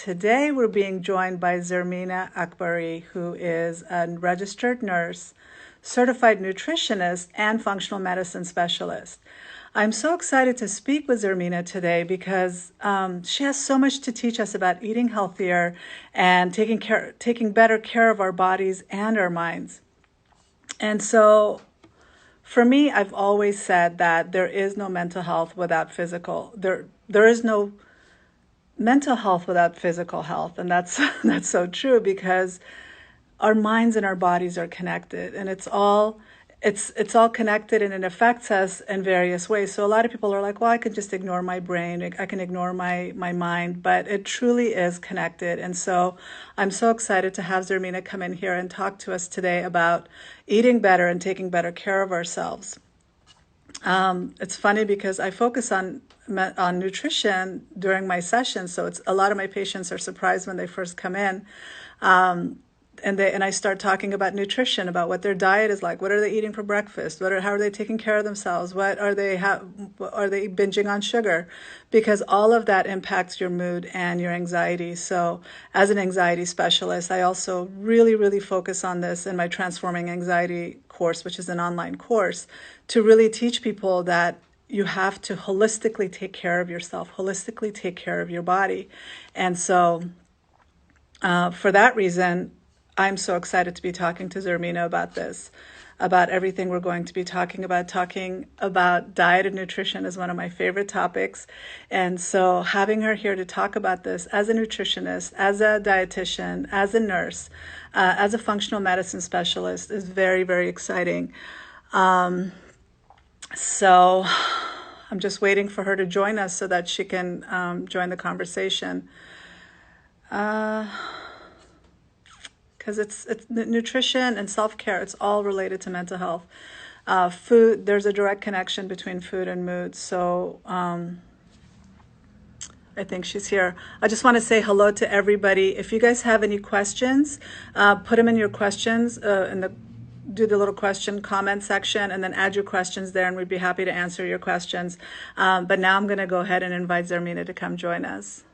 today we're being joined by Zermina Akbary, who is a registered nurse, certified nutritionist, and functional medicine specialist. I'm so excited to speak with Zermina today because she has so much to teach us about eating healthier and taking better care of our bodies and our minds. And so for me, I've always said that there is no mental health without physical. There is no mental health without physical health, and that's that's so true because our minds and our bodies are connected, and it's all connected, and it affects us in various ways. So a lot of people are like, well, I can just ignore my brain, I can ignore my mind, but it truly is connected. And so I'm so excited to have Zermina come in here and talk to us today about eating better and taking better care of ourselves. It's funny because I focus on nutrition during my sessions, so it's a lot of my patients are surprised when they first come in, and I start talking about nutrition, about what their diet is like, what are they eating for breakfast, how are they taking care of themselves, what are are they binging on sugar, because all of that impacts your mood and your anxiety. So as an anxiety specialist, I also really focus on this in my Transforming Anxiety course, which is an online course, to really teach people that you have to holistically take care of yourself, holistically take care of your body. And so for that reason, I'm so excited to be talking to Zermina about this, about everything we're going to be talking about. Talking about diet and nutrition is one of my favorite topics. And so having her here to talk about this as a nutritionist, as a dietitian, as a nurse, as a functional medicine specialist is very exciting. So I'm just waiting for her to join us so that she can join the conversation. Because it's nutrition and self-care, it's all related to mental health. Food, there's a direct connection between food and mood. So I think she's here. I just want to say hello to everybody. If you guys have any questions, put them in your questions do the little question comment section, and then add your questions there, and we'd be happy to answer your questions. But now I'm going to go ahead and invite Zermina to come join us.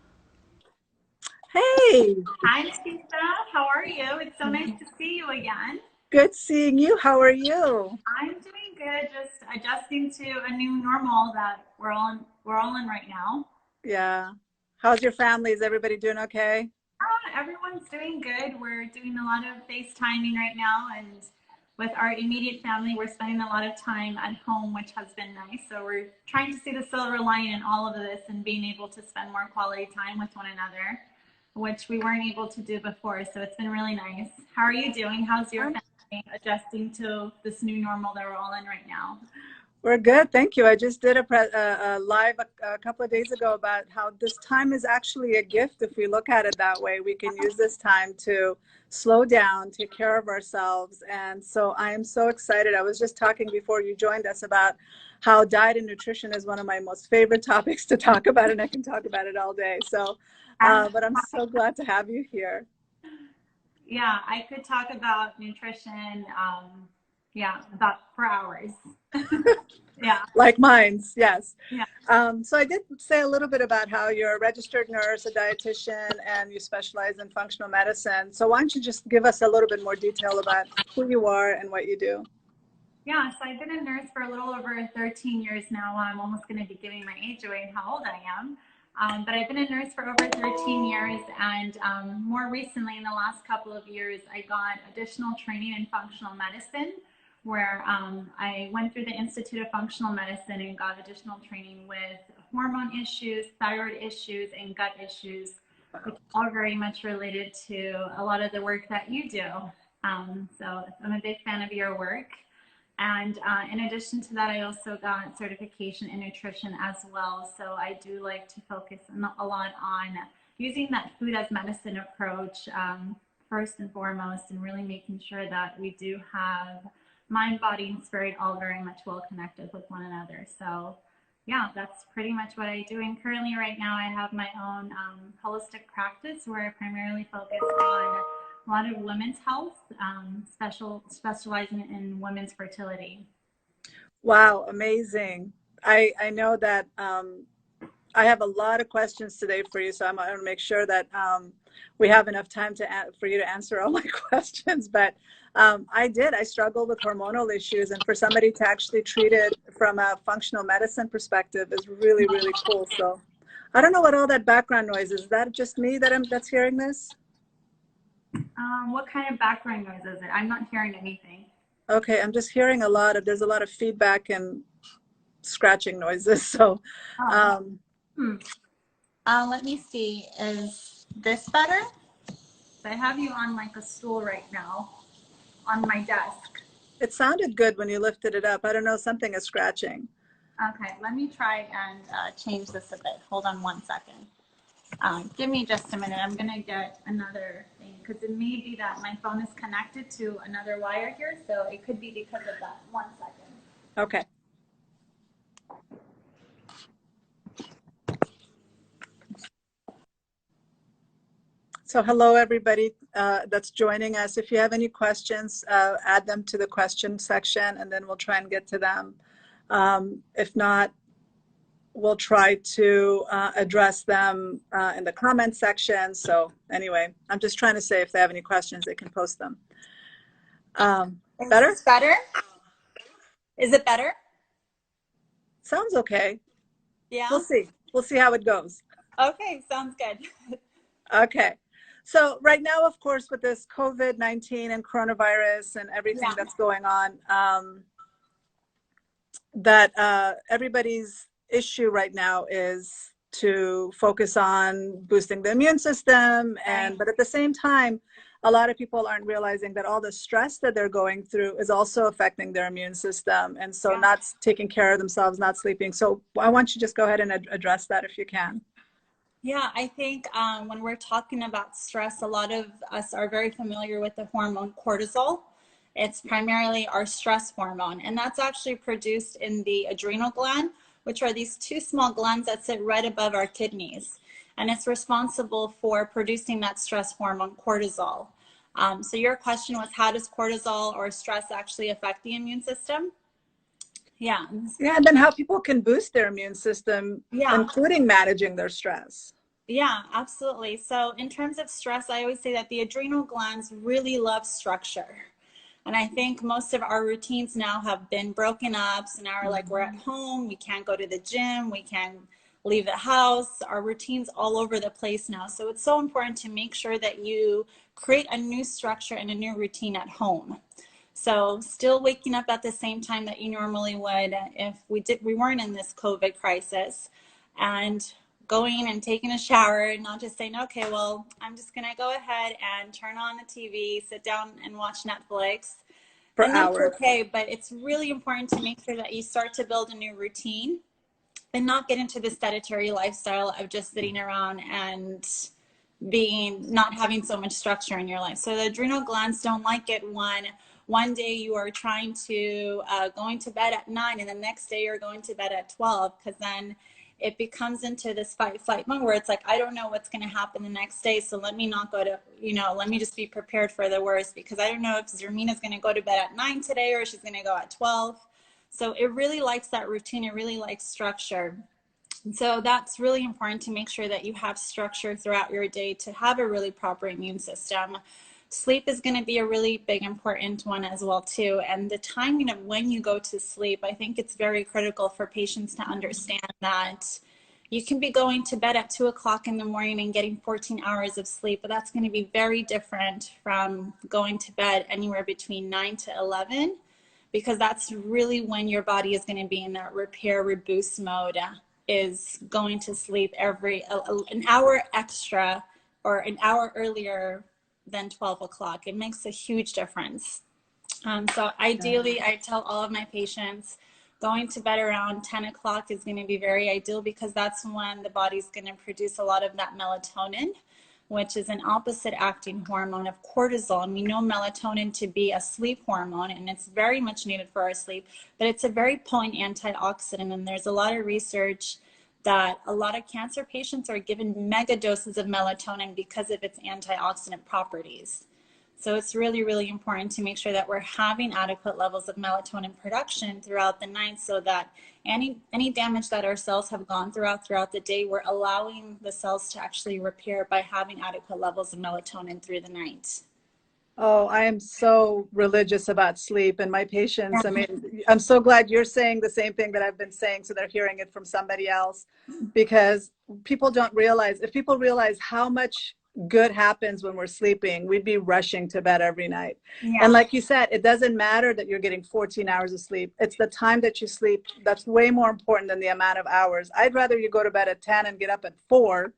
Hey, Hi, Nafisa. How are you? It's so nice to see you again. good seeing you. How are you? I'm doing good, just adjusting to a new normal that we're all in right now. Yeah. How's your family? Is everybody doing okay? Everyone's doing good. We're doing a lot of FaceTiming right now, and with our immediate family, we're spending a lot of time at home, which has been nice. So we're trying to see the silver lining in all of this and being able to spend more quality time with one another, which we weren't able to do before. So it's been really nice. How are you doing? How's your family adjusting to this new normal that we're all in right now? We're good, thank you. I just did a live a couple of days ago about how this time is actually a gift if we look at it that way. We can use this time to slow down, take care of ourselves. And so I am so excited. I was just talking before you joined us about how diet and nutrition is one of my most favorite topics to talk about, and I can talk about it all day. So, but I'm so glad to have you here. Yeah, I could talk about nutrition, yeah, about for hours. Yeah, Like mines, yes. yeah. So I did say a little bit about how you're a registered nurse, a dietitian, and you specialize in functional medicine. So why don't you just give us a little bit more detail about who you are and what you do? Yeah, so I've been a nurse for a little over 13 years now. I'm almost going to be giving my age away and how old I am. But I've been a nurse for over 13 years, and more recently, in the last couple of years, I got additional training in functional medicine, where I went through the Institute of Functional Medicine and got additional training with hormone issues, thyroid issues, and gut issues, which are very much related to a lot of the work that you do. So I'm a big fan of your work. And in addition to that, I also got certification in nutrition as well. So I do like to focus a lot on using that food as medicine approach first and foremost, and really making sure that we do have mind, body, and spirit all very much well connected with one another. So yeah, that's pretty much what I do. And currently right now I have my own holistic practice where I primarily focus on a lot of women's health, specializing in women's fertility. Wow, amazing. I know that I have a lot of questions today for you, so I'm going to make sure that we have enough time for you to answer all my questions. But I struggled with hormonal issues, and for somebody to actually treat it from a functional medicine perspective is really, really cool. So I don't know what all that background noise is. Is that just me that's hearing this? What kind of background noise is it? I'm not hearing anything. Okay, I'm just hearing there's a lot of feedback and scratching noises. So, let me see. Is this better? I have you on like a stool right now on my desk. It sounded good when you lifted it up. I don't know, something is scratching. Okay, let me try and change this a bit. Hold on 1 second. Give me just a minute. I'm going to get another thing because it may be that my phone is connected to another wire here. So it could be because of that. 1 second. Okay. So hello, everybody that's joining us. If you have any questions, add them to the question section, and then we'll try and get to them. If not, we'll try to address them in the comment section. So anyway, I'm just trying to say if they have any questions, they can post them. Better? Is this better? Is it better? Sounds okay. Yeah. We'll see. We'll see how it goes. Okay, sounds good. Okay. So right now, of course, with this COVID-19 and coronavirus and everything that's going on, everybody's issue right now is to focus on boosting the immune system. But at the same time, a lot of people aren't realizing that all the stress that they're going through is also affecting their immune system. And so not taking care of themselves, not sleeping. So I want you to just go ahead and address that if you can. Yeah, I think when we're talking about stress, a lot of us are very familiar with the hormone cortisol. It's primarily our stress hormone, and that's actually produced in the adrenal gland, which are these two small glands that sit right above our kidneys. And it's responsible for producing that stress hormone cortisol. So your question was, how does cortisol or stress actually affect the immune system? Yeah. Yeah, and then how people can boost their immune system, including managing their stress. Yeah, absolutely. So in terms of stress, I always say that the adrenal glands really love structure. And I think most of our routines now have been broken up. So now we're like, we're at home, we can't go to the gym, we can't leave the house. Our routines all over the place now. So it's so important to make sure that you create a new structure and a new routine at home. So still waking up at the same time that you normally would if we weren't in this COVID crisis, and going and taking a shower and not just saying, okay, well, I'm just going to go ahead and turn on the TV, sit down and watch Netflix. For and that's hours. Okay, but it's really important to make sure that you start to build a new routine and not get into this sedentary lifestyle of just sitting around and not having so much structure in your life. So the adrenal glands don't like it when one day you are trying to going to bed at 9 and the next day you're going to bed at 12, because then it becomes into this fight-flight mode where it's like, I don't know what's going to happen the next day. So let me not go to, let me just be prepared for the worst, because I don't know if Zermina's going to go to bed at 9 today or she's going to go at 12. So it really likes that routine. It really likes structure. And so that's really important to make sure that you have structure throughout your day to have a really proper immune system. Sleep is going to be a really big important one as well too. And the timing of when you go to sleep, I think it's very critical for patients to understand that you can be going to bed at 2 o'clock in the morning and getting 14 hours of sleep, but that's going to be very different from going to bed anywhere between 9 to 11, because that's really when your body is going to be in that repair reboost mode, is going to sleep an hour extra or an hour earlier than 12 o'clock. It makes a huge difference. So ideally, I tell all of my patients going to bed around 10 o'clock is going to be very ideal, because that's when the body's going to produce a lot of that melatonin, which is an opposite acting hormone of cortisol. And we know melatonin to be a sleep hormone, and it's very much needed for our sleep, but it's a very potent antioxidant. And there's a lot of research that a lot of cancer patients are given mega doses of melatonin because of its antioxidant properties. So it's really, really important to make sure that we're having adequate levels of melatonin production throughout the night, so that any damage that our cells have gone throughout the day, we're allowing the cells to actually repair by having adequate levels of melatonin through the night. Oh, I am so religious about sleep and my patients. I mean, I'm so glad you're saying the same thing that I've been saying, so they're hearing it from somebody else, because people don't realize, if people realize how much good happens when we're sleeping, we'd be rushing to bed every night. Yeah. And like you said, it doesn't matter that you're getting 14 hours of sleep. It's the time that you sleep that's way more important than the amount of hours. I'd rather you go to bed at 10 and get up at 4.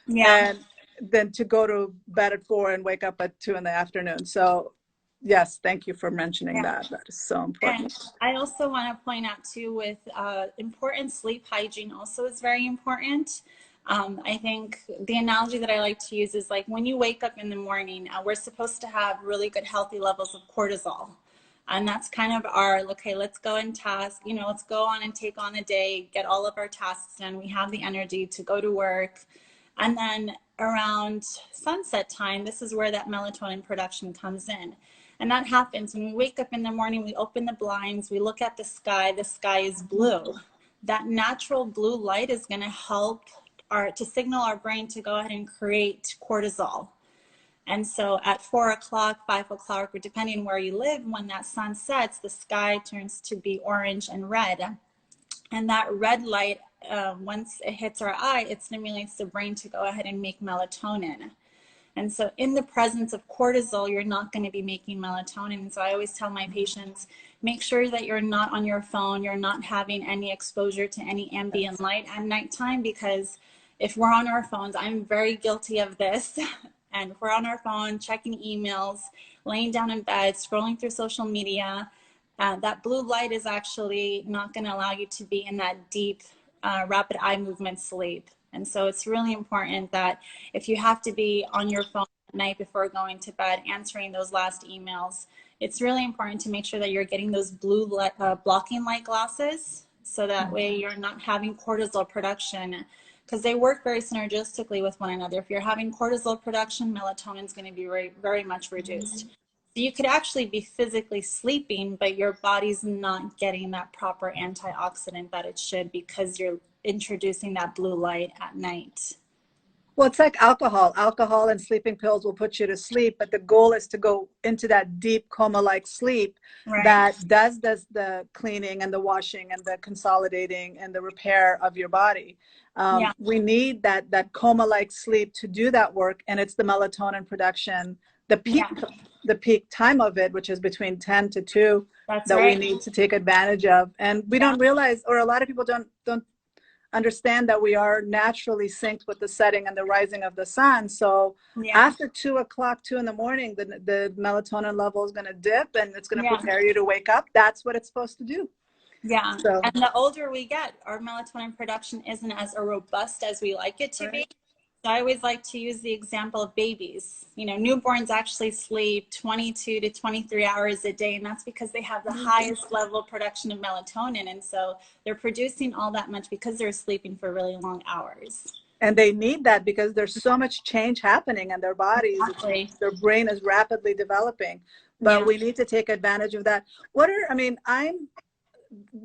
Yeah. And than to go to bed at 4 and wake up at 2 in the afternoon. So yes, thank you for mentioning that. That is so important. And I also want to point out too, with important sleep hygiene also is very important. I think the analogy that I like to use is like when you wake up in the morning, we're supposed to have really good healthy levels of cortisol. And that's kind of our, okay, let's go and task, let's go on and take on the day, get all of our tasks done. We have the energy to go to work. And then around sunset time, this is where that melatonin production comes in. And that happens when we wake up in the morning, we open the blinds, we look at the sky is blue. That natural blue light is going to help to signal our brain to go ahead and create cortisol. And so at 4 o'clock, 5 o'clock, or depending where you live, when that sun sets, the sky turns to be orange and red. And that red light, once it hits our eye, it stimulates the brain to go ahead and make melatonin. And so in the presence of cortisol, you're not going to be making melatonin. And so I always tell my patients, make sure that you're not on your phone, you're not having any exposure to any ambient light at nighttime, because if we're on our phones, I'm very guilty of this. And if we're on our phone, checking emails, laying down in bed, scrolling through social media, that blue light is actually not going to allow you to be in that deep, rapid eye movement sleep. And so it's really important that if you have to be on your phone at night before going to bed, answering those last emails, it's really important to make sure that you're getting those blue blocking light glasses, so that way you're not having cortisol production, because they work very synergistically with one another. If you're having cortisol production, melatonin is going to be very, very much reduced. So you could actually be physically sleeping, but your body's not getting that proper antioxidant that it should, because you're introducing that blue light at night. Well, it's like alcohol. Alcohol and sleeping pills will put you to sleep, but the goal is to go into that deep coma-like sleep that does the cleaning and the washing and the consolidating and the repair of your body. We need that coma-like sleep to do that work, and it's the melatonin production, the peak time of it, which is between 10 to 2, we need to take advantage of. And we don't realize, or a lot of people don't understand, that we are naturally synced with the setting and the rising of the sun. So after 2 o'clock, 2 in the morning, the melatonin level is going to dip, and it's going to prepare you to wake up. That's what it's supposed to do. Yeah. So, and the older we get, our melatonin production isn't as robust as we like it to be. So I always like to use the example of babies. Newborns actually sleep 22 to 23 hours a day, and that's because they have the highest level of production of melatonin. And so they're producing all that much because they're sleeping for really long hours. And they need that because there's so much change happening in their bodies. Exactly. Their brain is rapidly developing, but we need to take advantage of that.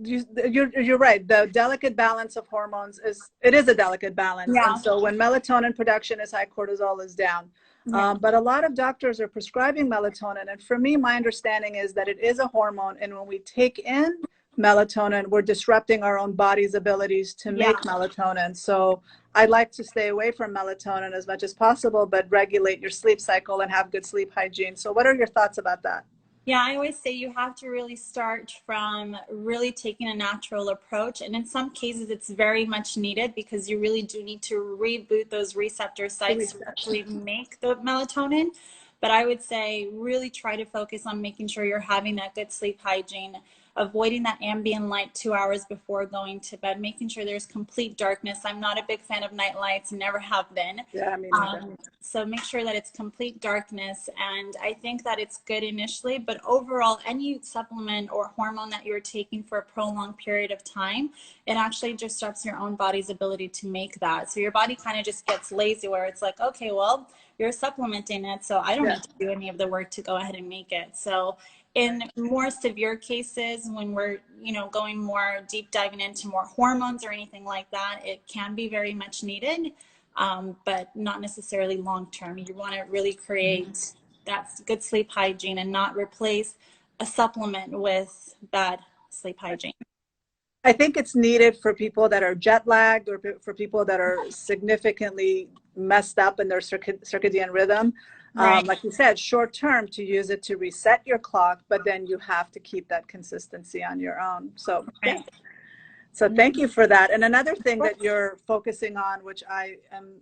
You're right. The delicate balance of hormones is a delicate balance. And so when melatonin production is high, cortisol is down. But a lot of doctors are prescribing melatonin. And for me, my understanding is that it is a hormone. And when we take in melatonin, we're disrupting our own body's abilities to make melatonin. So I like to stay away from melatonin as much as possible, but regulate your sleep cycle and have good sleep hygiene. So what are your thoughts about that? Yeah, I always say you have to really start from really taking a natural approach. And in some cases, it's very much needed, because you really do need to reboot those receptor sites to actually make the melatonin. But I would say really try to focus on making sure you're having that good sleep hygiene. avoiding that ambient light 2 hours before going to bed, making sure there's complete darkness. I'm not a big fan of night lights, never have been. Yeah, I mean, So make sure that it's complete darkness. And I think that it's good initially, but overall, any supplement or hormone that you're taking for a prolonged period of time, it actually disrupts your own body's ability to make that. So your body kind of just gets lazy, where it's like, okay, well, you're supplementing it, so I don't need to do any of the work to go ahead and make it. So in more severe cases, when we're, you know, going more deep diving into more hormones or anything like that, it can be very much needed, but not necessarily long term. You want to really create that good sleep hygiene and not replace a supplement with bad sleep hygiene. I think it's needed for people that are jet lagged, or for people that are significantly messed up in their circadian rhythm. Right. Like you said, short term, to use it to reset your clock, but then you have to keep that consistency on your own. So, Right. So thank you for that. And another thing that you're focusing on, which I am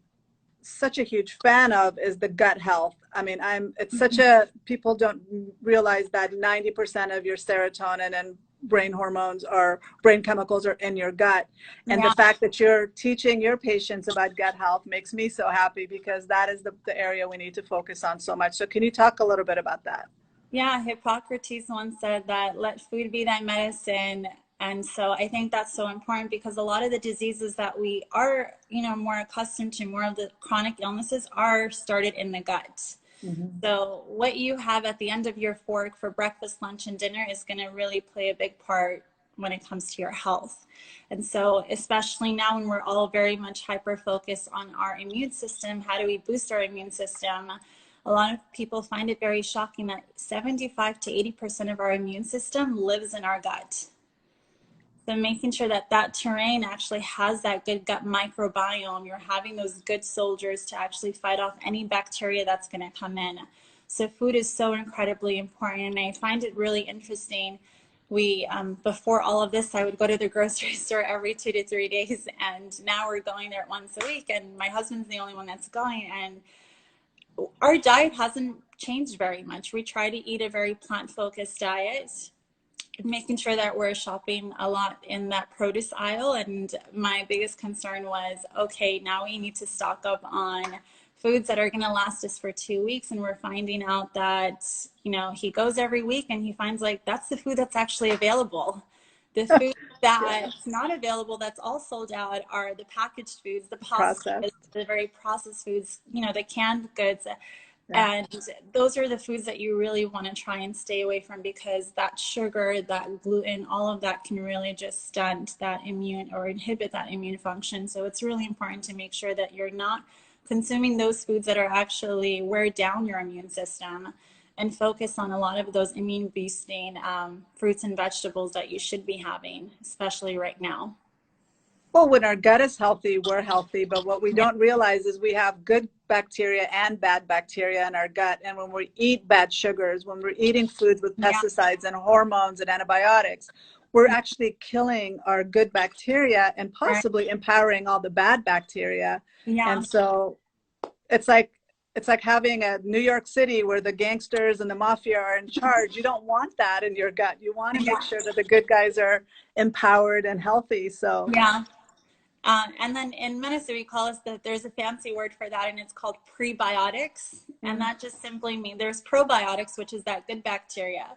such a huge fan of, is the gut health. I mean, it's such a, people don't realize that 90% of your serotonin and brain hormones or brain chemicals are in your gut. And the fact that you're teaching your patients about gut health makes me so happy, because that is the area we need to focus on so much. So can you talk a little bit about that? Yeah, Hippocrates once said that let food be thy medicine. And so I think that's so important, because a lot of the diseases that we are, you know, more accustomed to, more of the chronic illnesses, are started in the gut. So what you have at the end of your fork for breakfast, lunch, and dinner is going to really play a big part when it comes to your health. And so especially now, when we're all very much hyper focused on our immune system, how do we boost our immune system? A lot of people find it very shocking that 75 to 80% of our immune system lives in our gut. So making sure that that terrain actually has that good gut microbiome, you're having those good soldiers to actually fight off any bacteria that's going to come in. So food is so incredibly important. And I find it really interesting. We, before all of this, I would go to the grocery store every 2 to 3 days. And now we're going there once a week. And my husband's the only one that's going. And our diet hasn't changed very much. We try to eat a very plant-focused diet, making sure that we're shopping a lot in that produce aisle. And my biggest concern was, okay, now we need to stock up on foods that are going to last us for 2 weeks. And we're finding out that, you know, he goes every week and he finds like that's the food that's actually available. The food that's not available, that's all sold out, are the packaged foods, the pastas, the very processed foods, you know, the canned goods. And those are the foods that you really want to try and stay away from, because that sugar, that gluten, all of that can really just stunt that immune or inhibit that immune function. So it's really important to make sure that you're not consuming those foods that are actually wear down your immune system, and focus on a lot of those immune boosting fruits and vegetables that you should be having, especially right now. Well, when our gut is healthy, we're healthy. But what we don't realize is we have good bacteria and bad bacteria in our gut. And when we eat bad sugars, when we're eating foods with pesticides and hormones and antibiotics, we're actually killing our good bacteria and possibly empowering all the bad bacteria. And so it's like having a New York City where the gangsters and the mafia are in charge. You don't want that in your gut. You want to make sure that the good guys are empowered and healthy. So and then in medicine, we call it that there's a fancy word for that, and it's called prebiotics. And that just simply means there's probiotics, which is that good bacteria.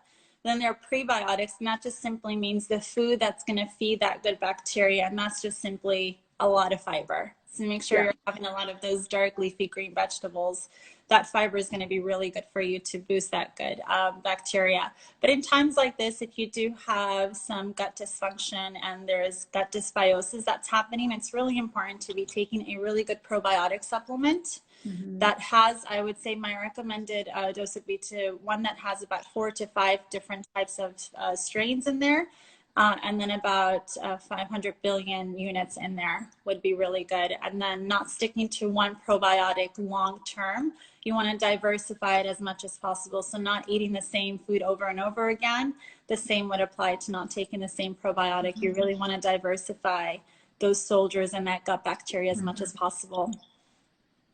Then there are prebiotics, and that just simply means the food that's going to feed that good bacteria. And that's just simply a lot of fiber. So make sure you're having a lot of those dark leafy green vegetables. That fiber is going to be really good for you to boost that good bacteria. But in times like this, if you do have some gut dysfunction and there's gut dysbiosis that's happening, it's really important to be taking a really good probiotic supplement that has, I would say my recommended dose would be to one that has about 4 to 5 different types of strains in there. And then about 500 billion units in there would be really good. And then not sticking to one probiotic long term. You want to diversify it as much as possible. So not eating the same food over and over again. The same would apply to not taking the same probiotic. You really want to diversify those soldiers and that gut bacteria as much as possible.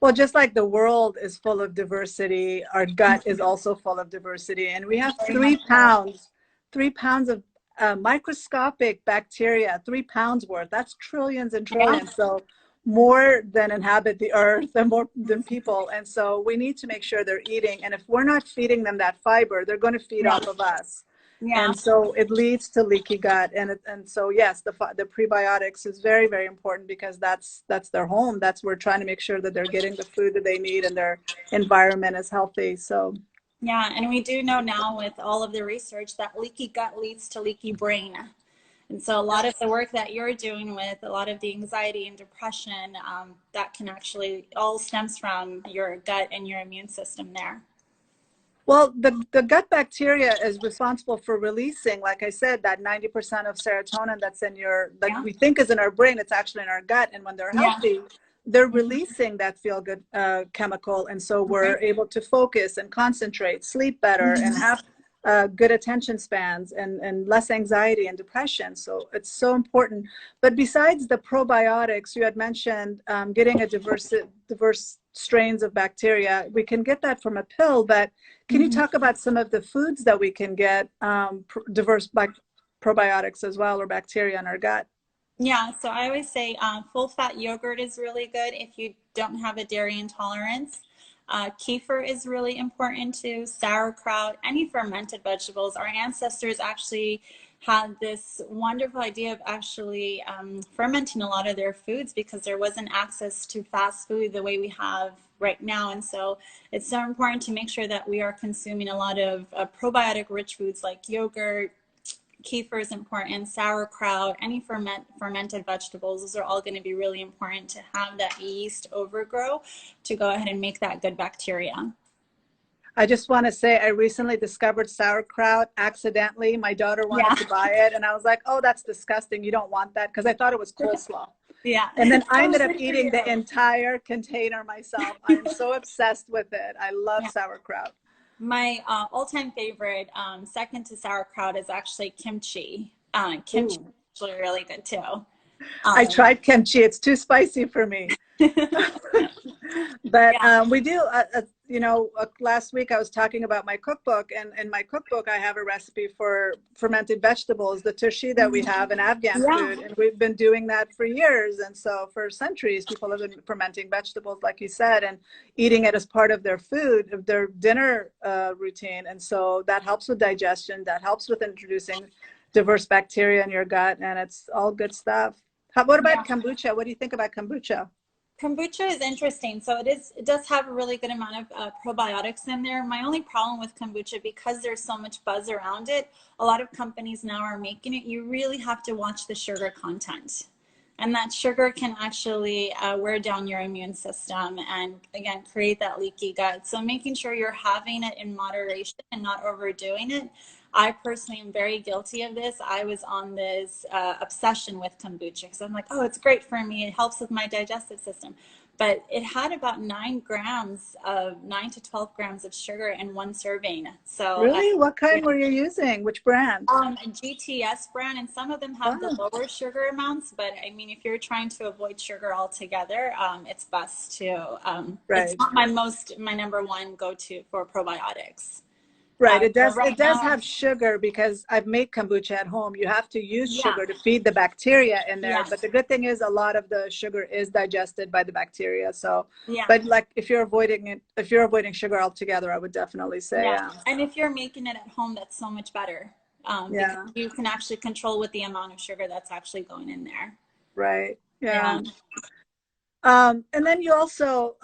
Well, just like the world is full of diversity, our gut is also full of diversity. And we have 3 pounds of microscopic bacteria, 3 pounds worth. That's trillions and trillions. So more than inhabit the earth and more than people. And so we need to make sure they're eating. And if we're not feeding them that fiber, they're going to feed off of us. Yeah. And so it leads to leaky gut. And so, yes, the prebiotics is very, very important because that's their home. That's we're trying to make sure that they're getting the food that they need and their environment is healthy. So yeah, and we do know now with all of the research that leaky gut leads to leaky brain. And so a lot of the work that you're doing with a lot of the anxiety and depression, that can actually all stems from your gut and your immune system there. well, the gut bacteria is responsible for releasing, like I said, that 90% of serotonin that's in that we think is in our brain, it's actually in our gut. And when they're healthy, they're releasing that feel-good chemical. And so we're able to focus and concentrate, sleep better, and have good attention spans and less anxiety and depression. So it's so important. But besides the probiotics, you had mentioned getting a diverse strains of bacteria. We can get that from a pill, but can you talk about some of the foods that we can get diverse probiotics as well, or bacteria in our gut? Yeah, so I always say full fat yogurt is really good if you don't have a dairy intolerance. Kefir is really important too, sauerkraut, any fermented vegetables. Our ancestors actually had this wonderful idea of actually fermenting a lot of their foods because there wasn't access to fast food the way we have right now. And so it's so important to make sure that we are consuming a lot of probiotic-rich foods like yogurt. Kefir is important, sauerkraut, any fermented vegetables. Those are all going to be really important to have that yeast overgrow to go ahead and make that good bacteria. I just want to say I recently discovered sauerkraut accidentally. My daughter wanted to buy it, and I was like, oh, that's disgusting. You don't want that, because I thought it was coleslaw. Yeah. And then I ended up eating the entire container myself. I'm so obsessed with it. I love sauerkraut. My all-time favorite, second to sauerkraut, is actually kimchi. Kimchi is actually really good too. I tried kimchi. It's too spicy for me. But we do, last week I was talking about my cookbook, and in my cookbook I have a recipe for fermented vegetables, the tushy that we have in Afghan food, and we've been doing that for years. And so for centuries, people have been fermenting vegetables, like you said, and eating it as part of their food, of their dinner routine. And so that helps with digestion, that helps with introducing diverse bacteria in your gut, and it's all good stuff. What about kombucha? What do you think about kombucha? Kombucha is interesting. So it does have a really good amount of probiotics in there. My only problem with kombucha, because there's so much buzz around it, a lot of companies now are making it. You really have to watch the sugar content. And that sugar can actually wear down your immune system and, again, create that leaky gut. So making sure you're having it in moderation and not overdoing it. I personally am very guilty of this. I was on this obsession with kombucha because I'm like, oh, it's great for me. It helps with my digestive system. But it had about 9 to 12 grams of sugar in one serving. So really? What kind were you using? Which brand? A GTS brand, and some of them have the lower sugar amounts. But I mean, if you're trying to avoid sugar altogether, it's best to. It's not my number one go-to for probiotics. Right. It does have sugar, because I've made kombucha at home. You have to use sugar to feed the bacteria in there. But the good thing is a lot of the sugar is digested by the bacteria. So, but like if you're avoiding sugar altogether, I would definitely say. And if you're making it at home, that's so much better. Because you can actually control with the amount of sugar that's actually going in there. Right. Yeah. And then you also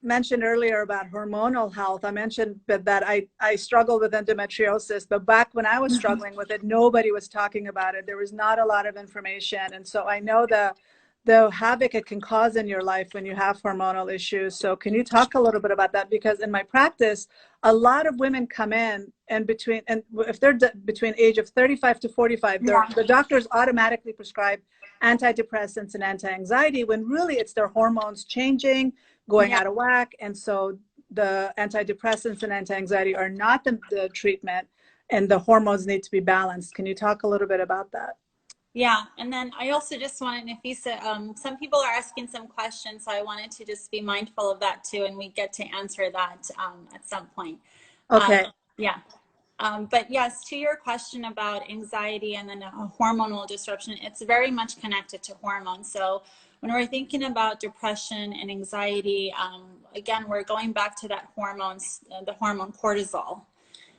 mentioned earlier about hormonal health. I mentioned that I struggled with endometriosis, but back when I was struggling with it, nobody was talking about it. There was not a lot of information. And so I know the havoc it can cause in your life when you have hormonal issues. So can you talk a little bit about that? Because in my practice, a lot of women come in and if they're between age of 35 to 45, the doctors automatically prescribe antidepressants and anti-anxiety, when really it's their hormones changing, going out of whack. And so the antidepressants and anti-anxiety are not the treatment, and the hormones need to be balanced. Can you talk a little bit about that? Yeah, and then I also just wanted, Nafisa, some people are asking some questions, so I wanted to just be mindful of that too, and we get to answer that at some point. Okay. Yeah. But yes, to your question about anxiety and then a hormonal disruption, it's very much connected to hormones. So when we're thinking about depression and anxiety, again, we're going back to that hormones, the hormone cortisol.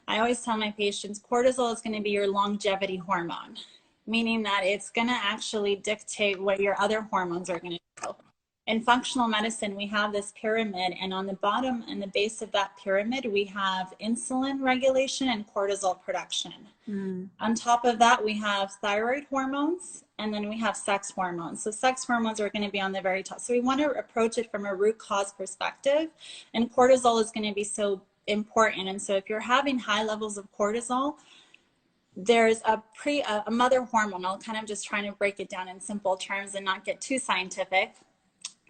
I always tell my patients, cortisol is going to be your longevity hormone, meaning that it's going to actually dictate what your other hormones are going to do. In functional medicine, we have this pyramid, and on the bottom and the base of that pyramid, we have insulin regulation and cortisol production. On top of that, we have thyroid hormones, and then we have sex hormones. So sex hormones are going to be on the very top. So we want to approach it from a root cause perspective, and cortisol is going to be so important. And so if you're having high levels of cortisol, there's a mother hormone. I'll kind of just try to break it down in simple terms and not get too scientific.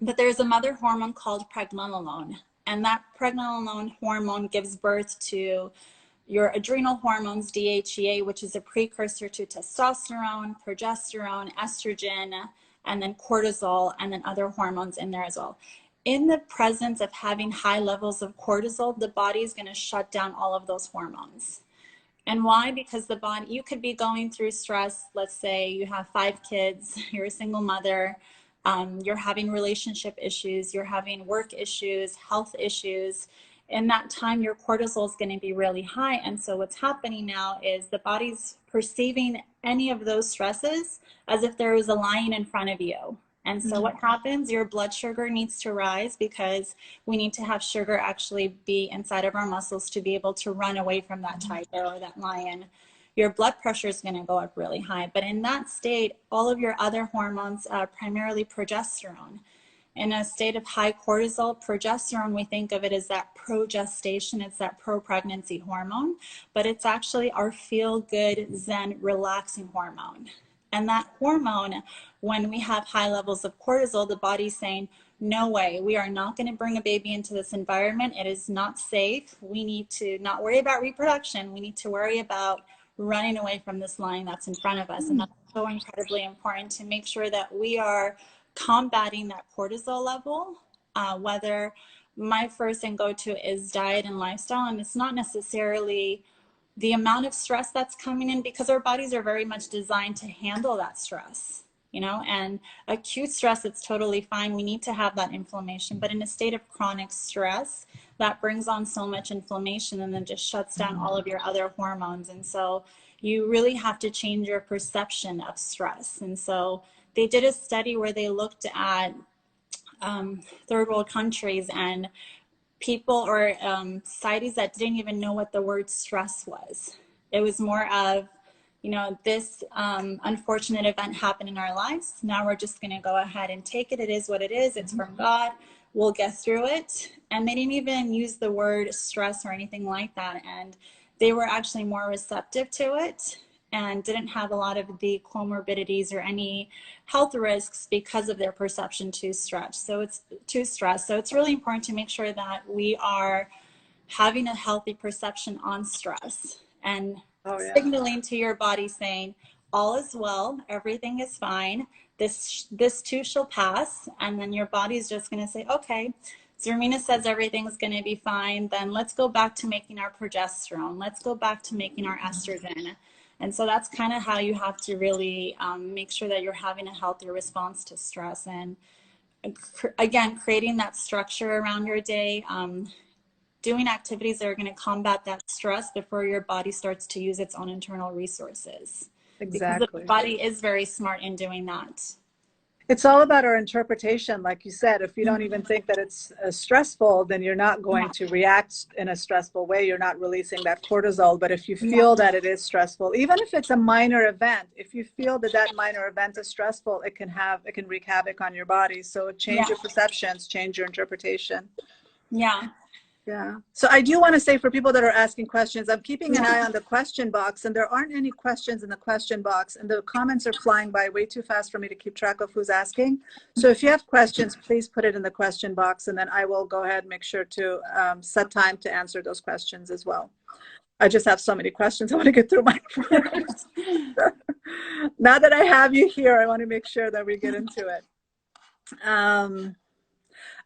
But there's a mother hormone called pregnenolone, and that pregnenolone hormone gives birth to your adrenal hormones, DHEA, which is a precursor to testosterone, progesterone, estrogen, and then cortisol, and then other hormones in there as well. In the presence of having high levels of cortisol, the body is going to shut down all of those hormones. And why? Because the body, you could be going through stress. Let's say you have 5 kids, you're a single mother, you're having relationship issues, you're having work issues, health issues. In that time, your cortisol is going to be really high. And so what's happening now is the body's perceiving any of those stresses as if there was a lion in front of you. And so what happens? Your blood sugar needs to rise because we need to have sugar actually be inside of our muscles to be able to run away from that tiger or that lion. Your blood pressure is going to go up really high. But in that state, all of your other hormones, primarily progesterone, in a state of high cortisol, progesterone, we think of it as that progestation, it's that pro-pregnancy hormone, but it's actually our feel-good, zen, relaxing hormone. And that hormone, when we have high levels of cortisol, the body's saying, no way, we are not going to bring a baby into this environment. It is not safe. We need to not worry about reproduction. We need to worry about running away from this lion that's in front of us. And that's so incredibly important to make sure that we are combating that cortisol level, whether my first and go-to is diet and lifestyle. And it's not necessarily the amount of stress that's coming in, because our bodies are very much designed to handle that stress, you know, and acute stress, it's totally fine. We need to have that inflammation, but in a state of chronic stress, that brings on so much inflammation and then just shuts down all of your other hormones. And so you really have to change your perception of stress. And so they did a study where they looked at third world countries and people or societies that didn't even know what the word stress was. It was more of, you know, this unfortunate event happened in our lives. Now we're just going to go ahead and take it. It is what it is. It's from God. We'll get through it. And they didn't even use the word stress or anything like that. And they were actually more receptive to it and didn't have a lot of the comorbidities or any health risks because of their perception to stress. So it's really important to make sure that we are having a healthy perception on stress and signaling to your body saying, all is well, everything is fine, this too shall pass. And then your body's just going to say, okay, Zermina says everything's going to be fine, then let's go back to making our progesterone, let's go back to making our estrogen. And so that's kind of how you have to really make sure that you're having a healthy response to stress. And again, creating that structure around your day, doing activities that are going to combat that stress before your body starts to use its own internal resources. Exactly. Because the body is very smart in doing that. It's all about our interpretation. Like you said, if you don't even think that it's stressful, then you're not going to react in a stressful way. You're not releasing that cortisol. But if you feel that it is stressful, even if it's a minor event, if you feel that that minor event is stressful, it can wreak havoc on your body. So change your perceptions, change your interpretation. Yeah. Yeah. So I do want to say, for people that are asking questions, I'm keeping an eye on the question box, and there aren't any questions in the question box, and the comments are flying by way too fast for me to keep track of who's asking. So if you have questions, please put it in the question box, and then I will go ahead and make sure to set time to answer those questions as well. I just have so many questions. I want to get through my programs. Now that I have you here, I want to make sure that we get into it.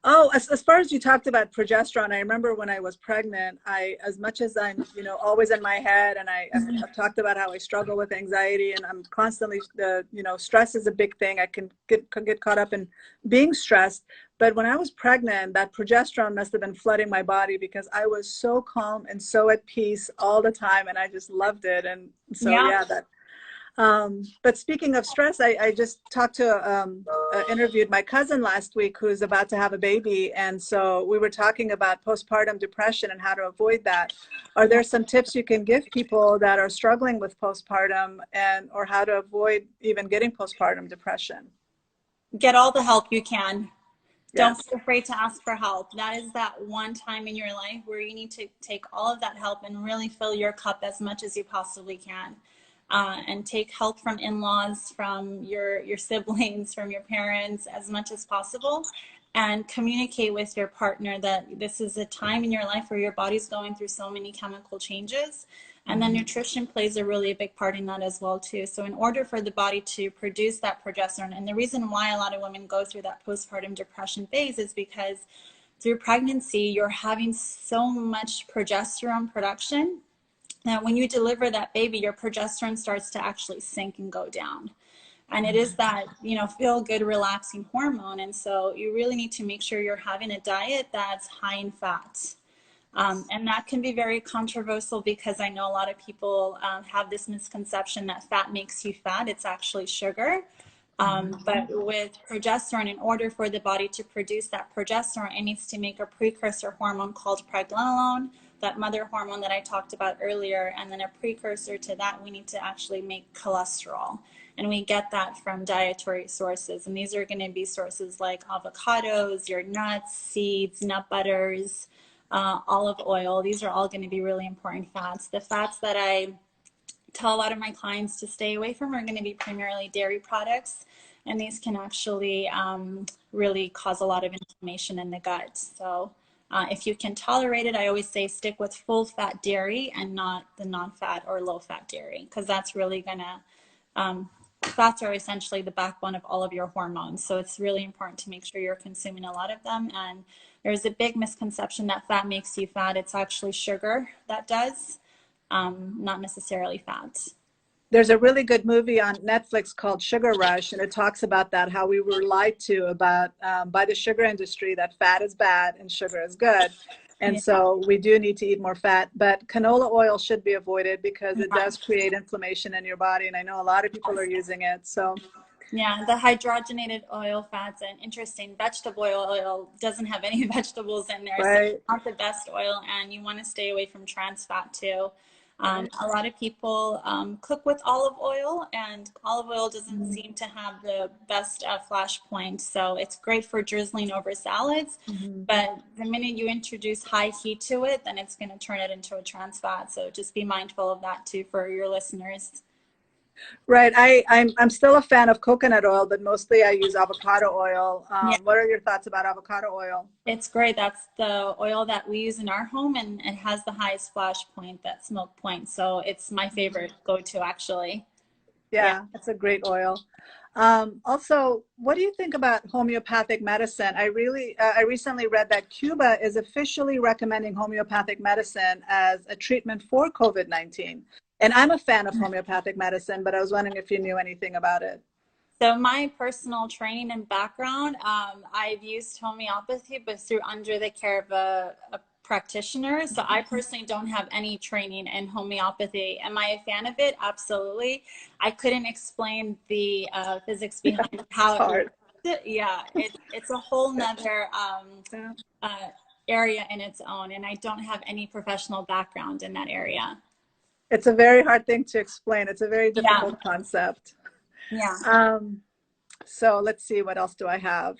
Oh, as far as you talked about progesterone, I remember when I was pregnant, as much as I'm, always in my head, and I've talked about how I struggle with anxiety, and I'm constantly, stress is a big thing. I can get caught up in being stressed. But when I was pregnant, that progesterone must have been flooding my body because I was so calm and so at peace all the time, and I just loved it. And so, Yeah. yeah, but speaking of stress, I just talked to, interviewed my cousin last week who's about to have a baby. And so we were talking about postpartum depression and how to avoid that. Are there some tips you can give people that are struggling with postpartum or how to avoid even getting postpartum depression? Get all the help you can. Don't Yes. be afraid to ask for help. That is that one time in your life where you need to take all of that help and really fill your cup as much as you possibly can. And take help from in-laws, from your siblings, from your parents, as much as possible. And communicate with your partner that this is a time in your life where your body's going through so many chemical changes. And then nutrition plays a really big part in that as well too. So in order for the body to produce that progesterone, and the reason why a lot of women go through that postpartum depression phase is because through pregnancy, you're having so much progesterone production that when you deliver that baby, your progesterone starts to actually sink and go down. And it is that, feel good, relaxing hormone. And so you really need to make sure you're having a diet that's high in fat. And that can be very controversial because I know a lot of people have this misconception that fat makes you fat. It's actually sugar. But with progesterone, in order for the body to produce that progesterone, it needs to make a precursor hormone called pregnenolone, that mother hormone that I talked about earlier. And then a precursor to that, we need to actually make cholesterol. And we get that from dietary sources. And these are going to be sources like avocados, your nuts, seeds, nut butters, olive oil. These are all going to be really important fats. The fats that I tell a lot of my clients to stay away from are going to be primarily dairy products. And these can actually really cause a lot of inflammation in the gut. So if you can tolerate it, I always say stick with full fat dairy and not the non-fat or low fat dairy, because that's really going to, fats are essentially the backbone of all of your hormones. So it's really important to make sure you're consuming a lot of them. And there's a big misconception that fat makes you fat. It's actually sugar that does, not necessarily fat. There's a really good movie on Netflix called Sugar Rush, and it talks about that, how we were lied to about by the sugar industry that fat is bad and sugar is good. And Yeah. so we do need to eat more fat, but canola oil should be avoided because it does create inflammation in your body. And I know a lot of people are using it. So Yeah, the hydrogenated oil fats, and interesting, vegetable oil doesn't have any vegetables in there, so right. it's not the best oil, and you want to stay away from trans fat too. A lot of people cook with olive oil, and olive oil doesn't seem to have the best flash point, so it's great for drizzling over salads, but the minute you introduce high heat to it, then it's going to turn it into a trans fat, so just be mindful of that too for your listeners. Right. I'm still a fan of coconut oil, but mostly I use avocado oil. Yeah. What are your thoughts about avocado oil? It's great. That's the oil that we use in our home, and it has the highest splash point, that smoke point. So it's my favorite go-to, actually. Yeah, it's a great oil. Also, what do you think about homeopathic medicine? I recently read that Cuba is officially recommending homeopathic medicine as a treatment for COVID-19. And I'm a fan of homeopathic medicine, but I was wondering if you knew anything about it. So my personal training and background, I've used homeopathy, but through under the care of a practitioner. So I personally don't have any training in homeopathy. Am I a fan of it? Absolutely. I couldn't explain the physics behind how it works. Yeah, it's a whole nother area in its own, and I don't have any professional background in that area. It's a very hard thing to explain. It's a very difficult concept. Yeah. So let's see, what else do I have?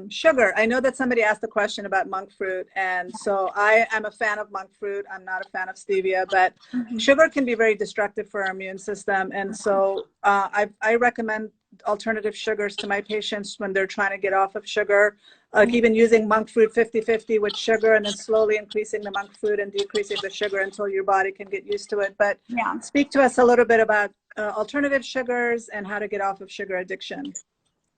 Sugar. I know that somebody asked a question about monk fruit, and so I am a fan of monk fruit. I'm not a fan of stevia, but sugar can be very destructive for our immune system. And so I recommend alternative sugars to my patients when they're trying to get off of sugar, like even using monk fruit 50-50 with sugar, and then slowly increasing the monk fruit and decreasing the sugar until your body can get used to it. But speak to us a little bit about alternative sugars and how to get off of sugar addiction.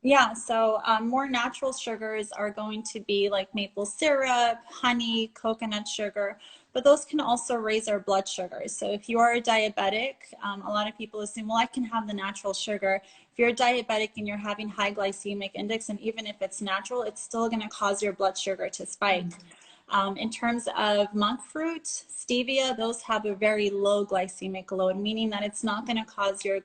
Yeah, so more natural sugars are going to be like maple syrup, honey, coconut sugar, but those can also raise our blood sugar. So if you are a diabetic, a lot of people assume, well, I can have the natural sugar. If you're a diabetic and you're having high glycemic index, and even if it's natural, it's still going to cause your blood sugar to spike. In terms of monk fruit, stevia, those have a very low glycemic load, meaning that it's not going to cause your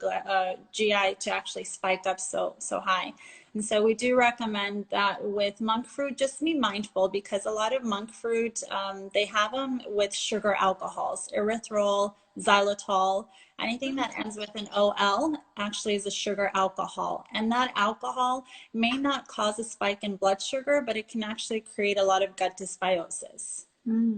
GI to actually spike up so high. And so we do recommend that with monk fruit, just be mindful because a lot of monk fruit, they have them with sugar alcohols, erythritol, xylitol. Anything that ends with an OL actually is a sugar alcohol. And that alcohol may not cause a spike in blood sugar, but it can actually create a lot of gut dysbiosis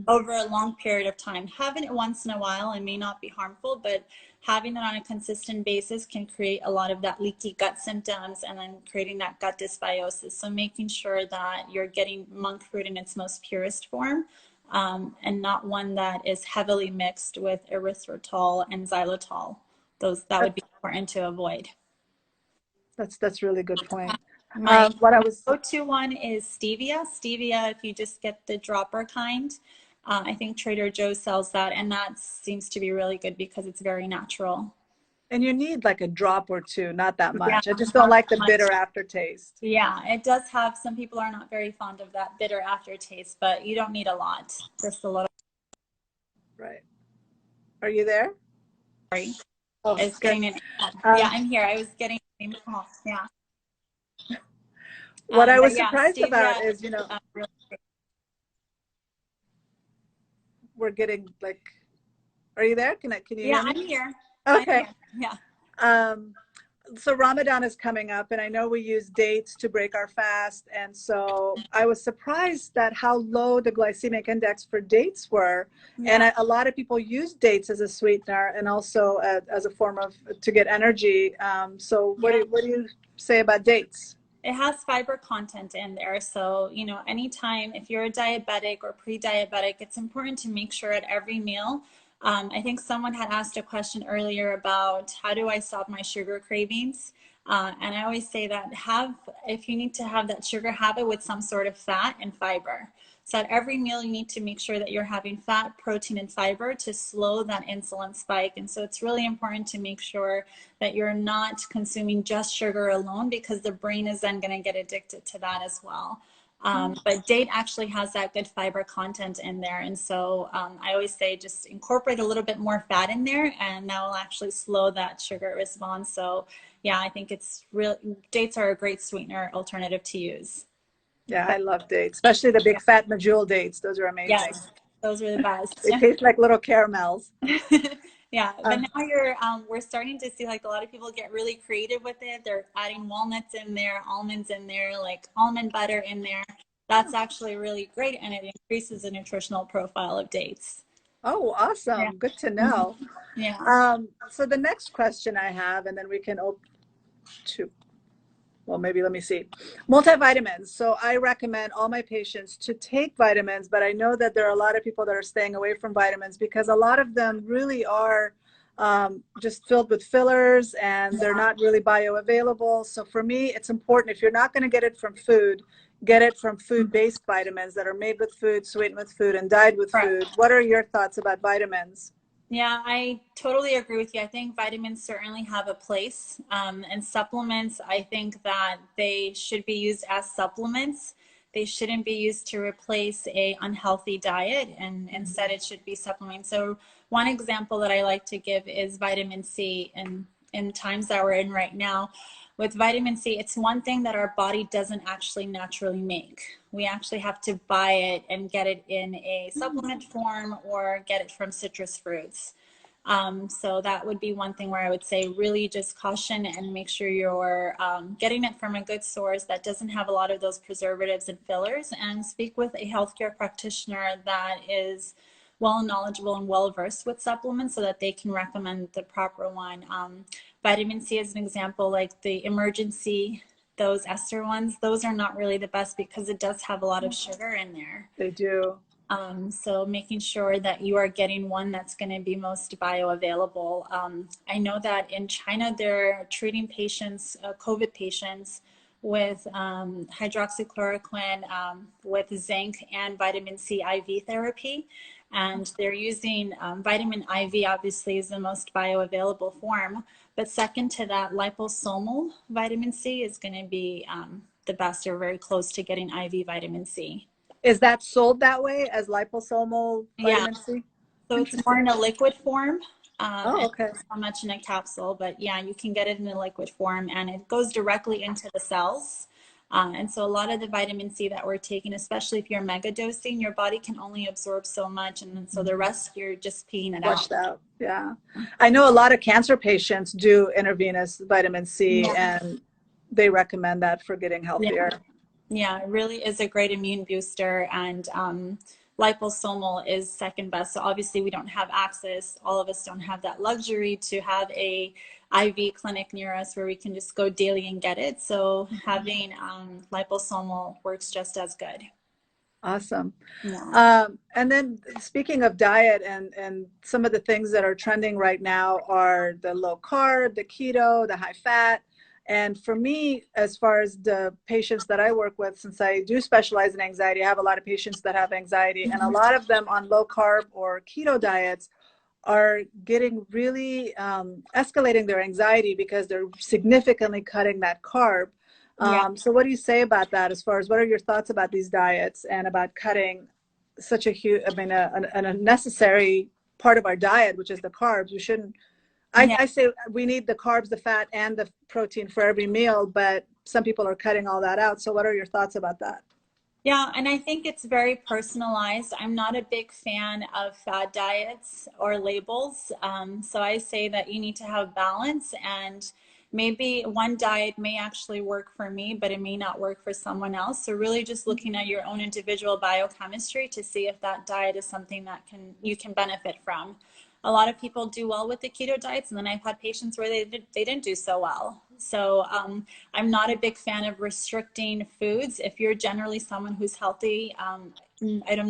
over a long period of time. Having it once in a while and may not be harmful, but having it on a consistent basis can create a lot of that leaky gut symptoms and then creating that gut dysbiosis. So making sure that you're getting monk fruit in its most purest form, and not one that is heavily mixed with erythritol and xylitol. That would be important to avoid. That's really good point. My What I was go-to one is stevia. Stevia, if you just get the dropper kind, I think Trader Joe's sells that, and that seems to be really good because it's very natural. And you need like a drop or two, not that much. Yeah, I just don't like the bitter aftertaste. yeah, it does have, some people are not very fond of that bitter aftertaste, but you don't need a lot, just a little. Right. Are you there? Sorry. Oh, It's good. getting yeah, I'm here. I was getting yeah. What I was Yeah, surprised about stevia is, really we're getting like, are you there? Can you yeah, hear me? I'm here. Okay. I'm here. Yeah. So Ramadan is coming up, and I know we use dates to break our fast. And so I was surprised at how low the glycemic index for dates were. Yeah. And a lot of people use dates as a sweetener and also as a form of to get energy. So what do you say about dates? It has fiber content in there. So, anytime if you're a diabetic or pre-diabetic, it's important to make sure at every meal. I think someone had asked a question earlier about how do I stop my sugar cravings? And I always say that if you need to have that sugar, have it with some sort of fat and fiber. So at every meal, you need to make sure that you're having fat, protein, and fiber to slow that insulin spike. And so it's really important to make sure that you're not consuming just sugar alone because the brain is then going to get addicted to that as well. But date actually has that good fiber content in there. And so I always say just incorporate a little bit more fat in there and that will actually slow that sugar response. So yeah, I think dates are a great sweetener alternative to use. Yeah, I love dates, especially the big fat medjool dates. Those are amazing. Yes, those are the best. They taste like little caramels. Yeah, but now we're starting to see like a lot of people get really creative with it. They're adding walnuts in there, almonds in there, like almond butter in there. That's actually really great, and it increases the nutritional profile of dates. Oh, awesome. Yeah. Good to know. Yeah. So the next question I have, and then we can open to, well, maybe let me see. Multivitamins. So I recommend all my patients to take vitamins, but I know that there are a lot of people that are staying away from vitamins because a lot of them really are just filled with fillers and they're not really bioavailable. So for me, it's important if you're not going to get it from food, get it from food-based vitamins that are made with food, sweetened with food, and dyed with food. What are your thoughts about vitamins? Yeah, I totally agree with you. I think vitamins certainly have a place. And supplements, I think that they should be used as supplements. They shouldn't be used to replace a unhealthy diet, and instead it should be supplements. So one example that I like to give is vitamin C. And in times that we're in right now, with vitamin C, it's one thing that our body doesn't actually naturally make. We actually have to buy it and get it in a supplement form or get it from citrus fruits. So that would be one thing where I would say really just caution and make sure you're getting it from a good source that doesn't have a lot of those preservatives and fillers, and speak with a healthcare practitioner that is well knowledgeable and well versed with supplements so that they can recommend the proper one. Vitamin C as an example, like the emergency, those ester ones, those are not really the best because it does have a lot of sugar in there. They do. So making sure that you are getting one that's going to be most bioavailable. I know that in China, they're treating patients, COVID patients, with hydroxychloroquine, with zinc and vitamin C IV therapy. And they're using vitamin IV, obviously, is the most bioavailable form. But second to that, liposomal vitamin C is going to be the best, or very close to getting IV vitamin C. Is that sold that way as liposomal Yeah. vitamin C? So it's more in a liquid form. Oh, okay. Not so much in a capsule, but yeah, you can get it in a liquid form, and it goes directly into the cells. And so a lot of the vitamin C that we're taking, especially if you're mega dosing, your body can only absorb so much. And so the rest, you're just peeing it out. Yeah. I know a lot of cancer patients do intravenous vitamin C, and they recommend that for getting healthier. Yeah, it really is a great immune booster, and liposomal is second best. So obviously we don't have access, all of us don't have that luxury to have a IV clinic near us where we can just go daily and get it. So having liposomal works just as good. Awesome. Yeah. And then speaking of diet, and some of the things that are trending right now are the low carb, the keto, the high fat. And for me, as far as the patients that I work with, since I do specialize in anxiety, I have a lot of patients that have anxiety, and a lot of them on low carb or keto diets are getting really escalating their anxiety because they're significantly cutting that carb. So what do you say about that, as far as what are your thoughts about these diets and about cutting such a huge, I mean, a necessary part of our diet, which is the carbs? We shouldn't, I say we need the carbs, the fat, and the protein for every meal, but some people are cutting all that out. So what are your thoughts about that? Yeah, and I think it's very personalized. I'm not a big fan of fad diets or labels. So I say that you need to have balance, and maybe one diet may actually work for me, but it may not work for someone else. So really just looking at your own individual biochemistry to see if that diet is something that you can benefit from. A lot of people do well with the keto diets, and then I've had patients where they didn't do so well. So I'm not a big fan of restricting foods. If you're generally someone who's healthy, I'm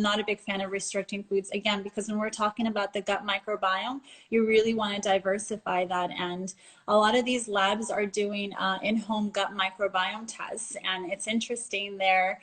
not a big fan of restricting foods, again, because when we're talking about the gut microbiome, you really want to diversify that. And a lot of these labs are doing in-home gut microbiome tests. And it's interesting, they're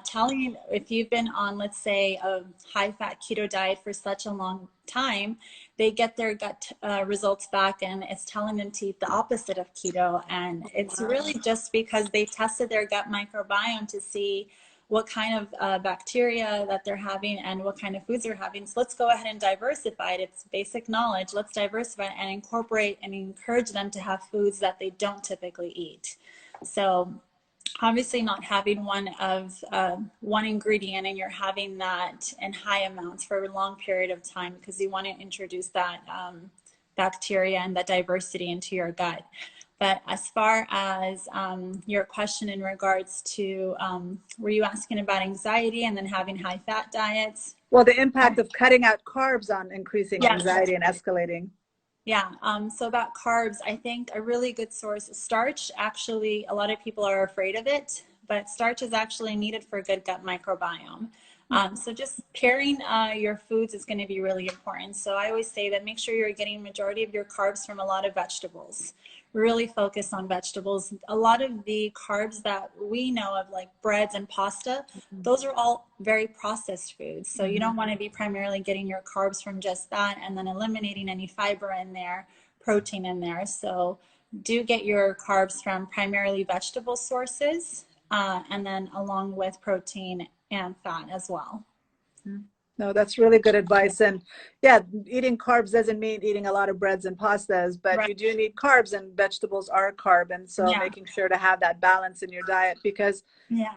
telling, if you've been on, let's say, a high-fat keto diet for such a long time, they get their gut results back, and it's telling them to eat the opposite of keto. And it's really just because they tested their gut microbiome to see what kind of bacteria that they're having and what kind of foods they're having. So let's go ahead and diversify it. It's basic knowledge. Let's diversify it and incorporate and encourage them to have foods that they don't typically eat. So obviously not having one ingredient and you're having that in high amounts for a long period of time, because you want to introduce that bacteria and that diversity into your gut. But as far as your question in regards to, were you asking about anxiety and then having high fat diets? Well, the impact of cutting out carbs on increasing anxiety and escalating. Yeah, so about carbs, I think a really good source is starch. Actually, a lot of people are afraid of it, but starch is actually needed for a good gut microbiome. So just pairing your foods is going to be really important. So I always say that make sure you're getting majority of your carbs from a lot of vegetables. Really focus on vegetables. A lot of the carbs that we know of, like breads and pasta, those are all very processed foods. So you don't want to be primarily getting your carbs from just that and then eliminating any fiber in there, protein in there. So do get your carbs from primarily vegetable sources, and then along with protein and fat as well. No, that's really good advice. And yeah, eating carbs doesn't mean eating a lot of breads and pastas, but you do need carbs, and vegetables are carb. And so making sure to have that balance in your diet, because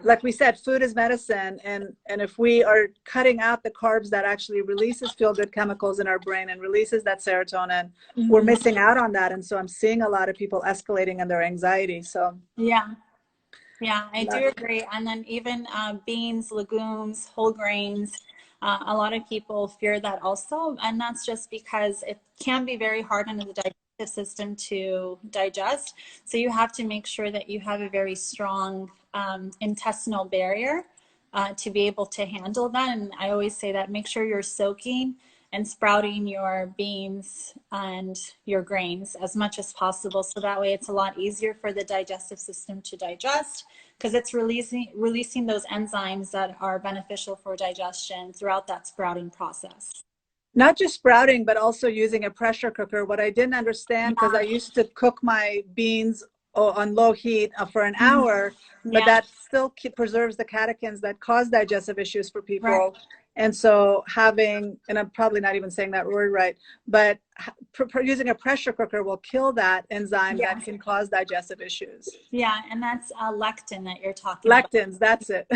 like we said, food is medicine. And if we are cutting out the carbs that actually releases feel-good chemicals in our brain and releases that serotonin, we're missing out on that. And so I'm seeing a lot of people escalating in their anxiety. So yeah, I do agree. And then even beans, legumes, whole grains, a lot of people fear that also. And that's just because it can be very hard on the digestive system to digest. So you have to make sure that you have a very strong intestinal barrier to be able to handle that. And I always say that make sure you're soaking and sprouting your beans and your grains as much as possible. So that way it's a lot easier for the digestive system to digest, because it's releasing those enzymes that are beneficial for digestion throughout that sprouting process. Not just sprouting, but also using a pressure cooker. What I didn't understand, because Yeah. I used to cook my beans on low heat for an hour, but Yeah. that still preserves the catechins that cause digestive issues for people. Right. And so having, and I'm probably not even saying that word right, but using a pressure cooker will kill that enzyme Yeah. that can cause digestive issues. Yeah, and that's lectin that you're talking about. Lectins, that's it.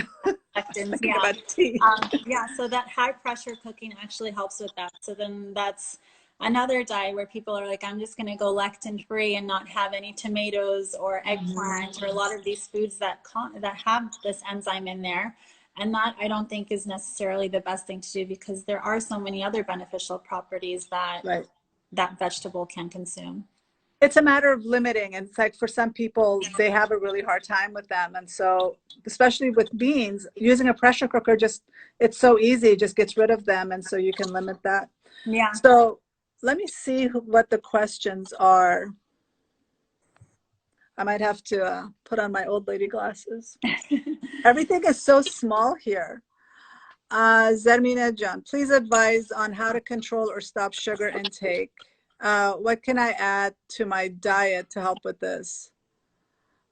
Lectins, Talking yeah. about tea. Yeah, so that high pressure cooking actually helps with that. So then that's another diet where people are like, I'm just going to go lectin free and not have any tomatoes or eggplant or a lot of these foods that have this enzyme in there. And that I don't think is necessarily the best thing to do, because there are so many other beneficial properties that that vegetable can consume. It's a matter of limiting. And it's like for some people, they have a really hard time with them. And so, especially with beans, using a pressure cooker, it's so easy, it just gets rid of them. And so you can limit that. Yeah. So let me see what the questions are. I might have to put on my old lady glasses. Everything is so small here. Zermina John, please advise on how to control or stop sugar intake. What can I add to my diet to help with this?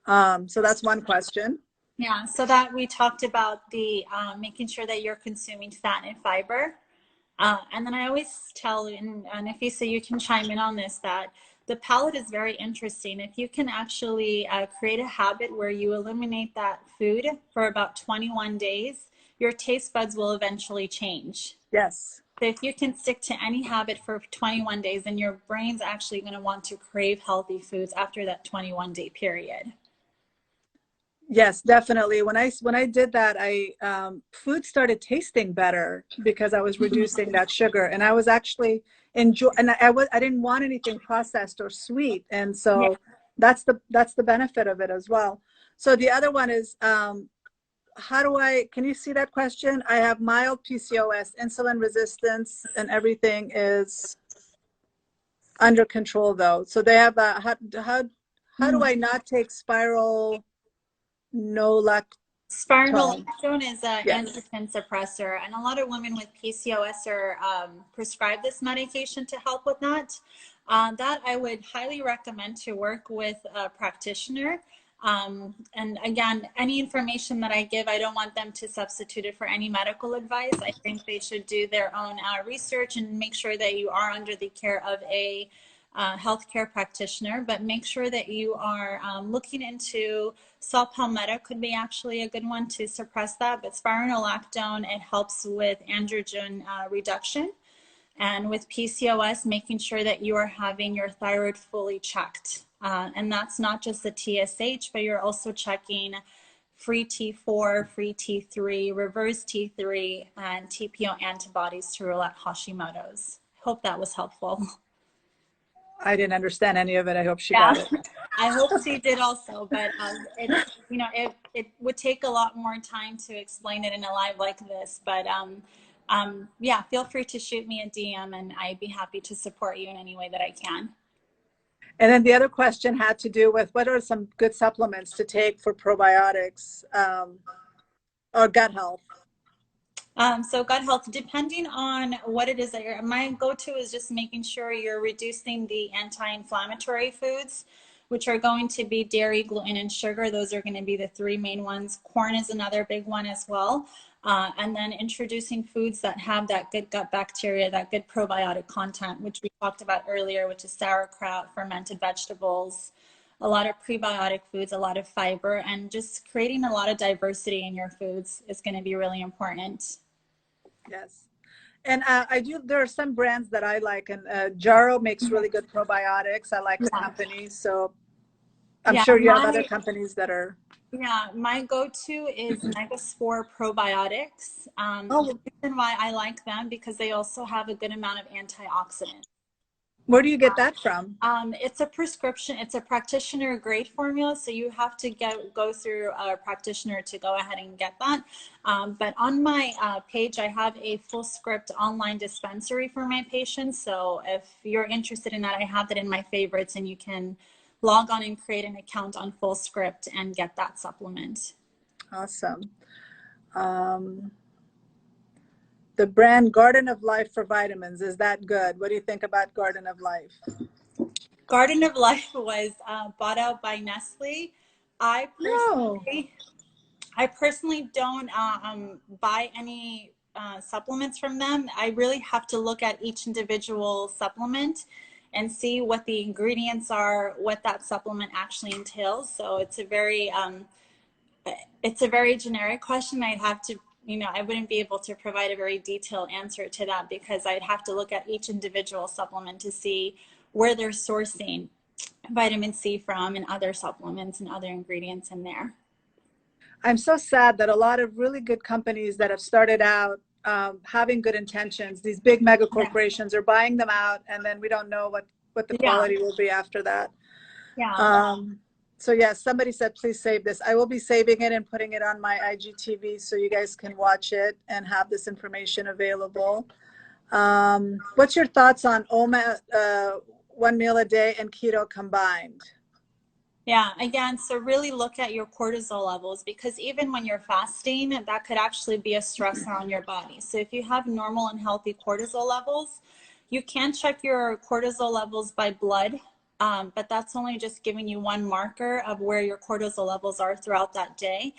So that's one question. Yeah, so that we talked about the making sure that you're consuming fat and fiber. And then I always tell, and Nafisa, you can chime in on this, that the palate is very interesting. If you can actually create a habit where you eliminate that food for about 21 days, your taste buds will eventually change. Yes. So if you can stick to any habit for 21 days, then your brain's actually going to want to crave healthy foods after that 21-day period. Yes, definitely. When I did that, food started tasting better because I was reducing that sugar, and I was actually and I didn't want anything processed or sweet, and so that's the benefit of it as well. So the other one is, can you see that question? I have mild PCOS, insulin resistance, and everything is under control though. So they have how do I not take spiral? Spironolactone is an androgen suppressor, and a lot of women with PCOS are prescribed this medication to help with that. That I would highly recommend to work with a practitioner. And again, any information that I give, I don't want them to substitute it for any medical advice. I think they should do their own research and make sure that you are under the care of a healthcare practitioner, but make sure that you are looking into saw palmetto could be actually a good one to suppress that, but spironolactone, it helps with androgen reduction. And with PCOS, making sure that you are having your thyroid fully checked. And that's not just the TSH, but you're also checking free T4, free T3, reverse T3, and TPO antibodies to rule out Hashimoto's. Hope that was helpful. I didn't understand any of it. I hope she got it. I hope she did also, but it would take a lot more time to explain it in a live like this. But yeah, feel free to shoot me a DM, and I'd be happy to support you in any way that I can. And then the other question had to do with what are some good supplements to take for probiotics or gut health. So gut health, depending on what it is that my go-to is just making sure you're reducing the anti-inflammatory foods, which are going to be dairy, gluten, and sugar. Those are going to be the three main ones. Corn is another big one as well. And then introducing foods that have that good gut bacteria, that good probiotic content, which we talked about earlier, which is sauerkraut, fermented vegetables, a lot of prebiotic foods, a lot of fiber, and just creating a lot of diversity in your foods is going to be really important. Yes. And there are some brands that I like, and Jarrow makes really good probiotics. I like the company, so I'm sure you have other companies that are. Yeah, my go-to is Megaspore probiotics. The reason why I like them, because they also have a good amount of antioxidants. Where do you get that from? It's a prescription. It's a practitioner grade formula, so you have to go through a practitioner to go ahead and get that. But on my page, I have a full script online dispensary for my patients. So if you're interested in that, I have that in my favorites, and you can log on and create an account on Full Script and get that supplement. Awesome. The brand Garden of Life for vitamins, is that good? What do you think about Garden of Life? Garden of Life was bought out by Nestle. I personally don't buy any supplements from them. I really have to look at each individual supplement and see what the ingredients are, what that supplement actually entails. So it's a very generic question. I'd have to, I wouldn't be able to provide a very detailed answer to that, because I'd have to look at each individual supplement to see where they're sourcing vitamin C from and other supplements and other ingredients in there. I'm so sad that a lot of really good companies that have started out having good intentions, these big mega corporations are buying them out, and then we don't know what the quality will be after that. So yes, somebody said, please save this. I will be saving it and putting it on my IGTV so you guys can watch it and have this information available. What's your thoughts on one meal a day and keto combined? Yeah, again, so really look at your cortisol levels, because even when you're fasting, that could actually be a stressor on your body. So if you have normal and healthy cortisol levels, you can check your cortisol levels by blood, but that's only just giving you one marker of where your cortisol levels are throughout that day.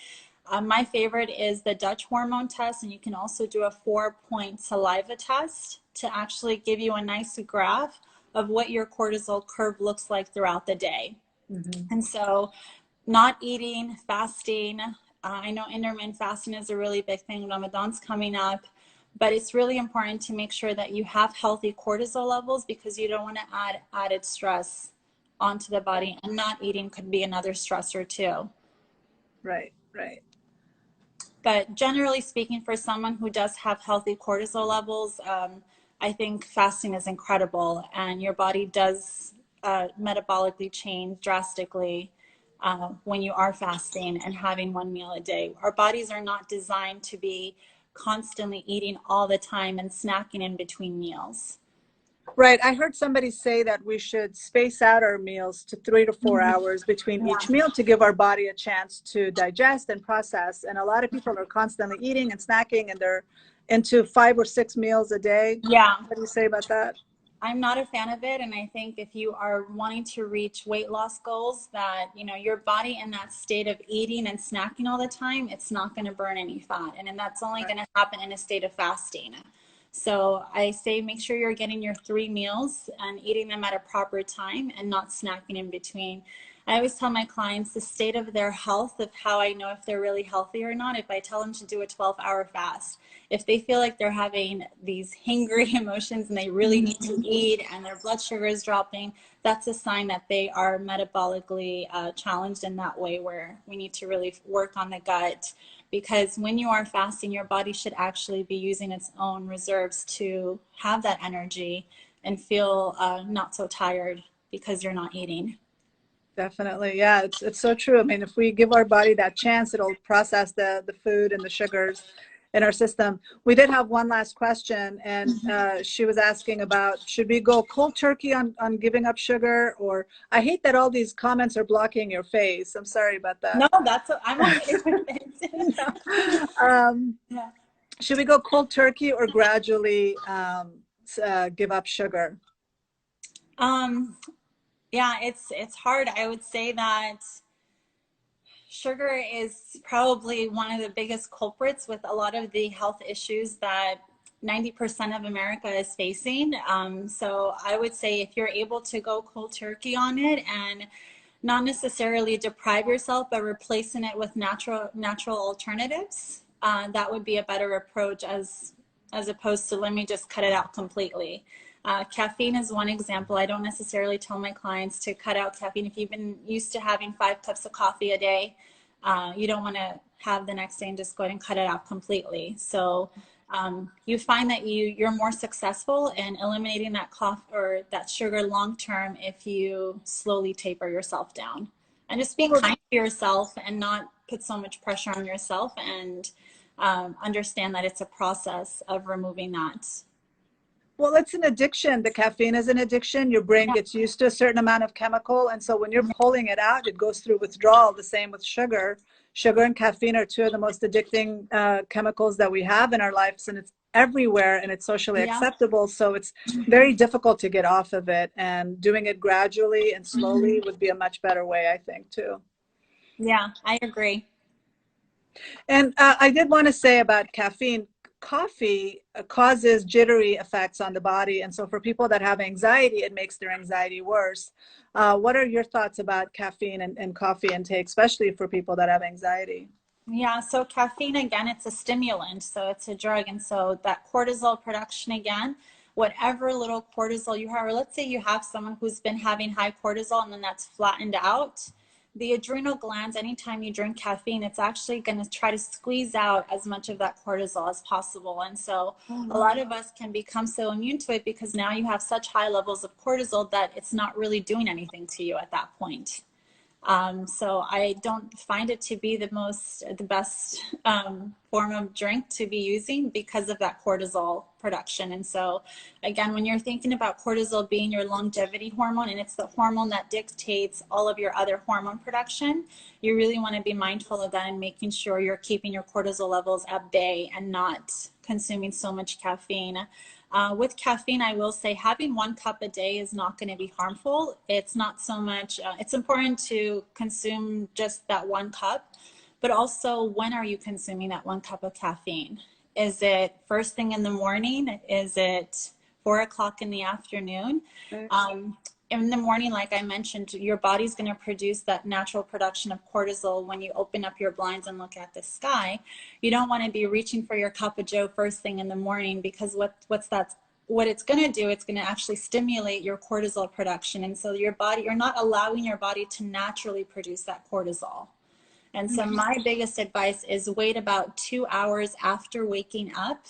My favorite is the Dutch hormone test, and you can also do a 4-point saliva test to actually give you a nice graph of what your cortisol curve looks like throughout the day. And so not eating, fasting, I know intermittent fasting is a really big thing. Ramadan's coming up, but it's really important to make sure that you have healthy cortisol levels, because you don't want to add added stress onto the body, and not eating could be another stressor too. Right, right. But generally speaking, for someone who does have healthy cortisol levels, I think fasting is incredible, and your body does metabolically change drastically when you are fasting and having one meal a day. Our bodies are not designed to be constantly eating all the time and snacking in between meals. Right. I heard somebody say that we should space out our meals to 3 to 4 hours between each meal to give our body a chance to digest and process. And a lot of people are constantly eating and snacking, and they're into 5 or 6 meals a day. Yeah. What do you say about that? I'm not a fan of it. And I think if you are wanting to reach weight loss goals, that, your body in that state of eating and snacking all the time, it's not going to burn any fat. And that's only going to happen in a state of fasting. So I say, make sure you're getting your 3 meals and eating them at a proper time and not snacking in between. I always tell my clients the state of their health, of how I know if they're really healthy or not, if I tell them to do a 12-hour fast. If they feel like they're having these hangry emotions and they really need to eat and their blood sugar is dropping, that's a sign that they are metabolically challenged in that way, where we need to really work on the gut. Because when you are fasting, your body should actually be using its own reserves to have that energy and feel not so tired because you're not eating. Definitely. Yeah, it's so true. I mean, if we give our body that chance, it'll process the food and the sugars in our system. We did have one last question, and she was asking about, should we go cold turkey on giving up sugar? Or I hate that all these comments are blocking your face. I'm sorry about that. No, I'm okay with it. Should we go cold turkey or gradually give up sugar? Yeah, it's hard. I would say that sugar is probably one of the biggest culprits with a lot of the health issues that 90% of America is facing. So I would say, if you're able to go cold turkey on it and not necessarily deprive yourself, but replacing it with natural alternatives, that would be a better approach, as opposed to, let me just cut it out completely. Caffeine is one example. I don't necessarily tell my clients to cut out caffeine. If you've been used to having 5 cups of coffee a day, you don't want to have the next day and just go ahead and cut it out completely. So you find that you're more successful in eliminating that cough or that sugar long term if you slowly taper yourself down. And just be kind to yourself and not put so much pressure on yourself, and understand that it's a process of removing that. Well, it's an addiction. The caffeine is an addiction. Your brain gets used to a certain amount of chemical. And so when you're pulling it out, it goes through withdrawal. The same with sugar. Sugar and caffeine are two of the most addicting chemicals that we have in our lives. And it's everywhere, and it's socially acceptable. So it's very difficult to get off of it. And doing it gradually and slowly would be a much better way, I think, too. Yeah, I agree. And I did want to say about caffeine. Coffee causes jittery effects on the body. And so for people that have anxiety, it makes their anxiety worse. What are your thoughts about caffeine and coffee intake, especially for people that have anxiety? Yeah, so caffeine, again, it's a stimulant, so it's a drug. And so that cortisol production, again, whatever little cortisol you have, or let's say you have someone who's been having high cortisol and then that's flattened out, the adrenal glands, anytime you drink caffeine, it's actually going to try to squeeze out as much of that cortisol as possible. And so a lot of us can become so immune to it because now you have such high levels of cortisol that it's not really doing anything to you at that point. So I don't find it to be the best form of drink to be using because of that cortisol production. And so again, when you're thinking about cortisol being your longevity hormone, and it's the hormone that dictates all of your other hormone production, you really want to be mindful of that and making sure you're keeping your cortisol levels at bay and not consuming so much caffeine. With caffeine, I will say having 1 cup a day is not going to be harmful. It's not so much, it's important to consume just that 1 cup, but also when are you consuming that 1 cup of caffeine? Is it first thing in the morning? Is it 4 o'clock in the afternoon? In the morning, like I mentioned, your body's going to produce that natural production of cortisol when you open up your blinds and look at the sky. You don't want to be reaching for your cup of joe first thing in the morning, because what it's going to do, it's going to actually stimulate your cortisol production. And so you're not allowing your body to naturally produce that cortisol. And so my biggest advice is wait about 2 hours after waking up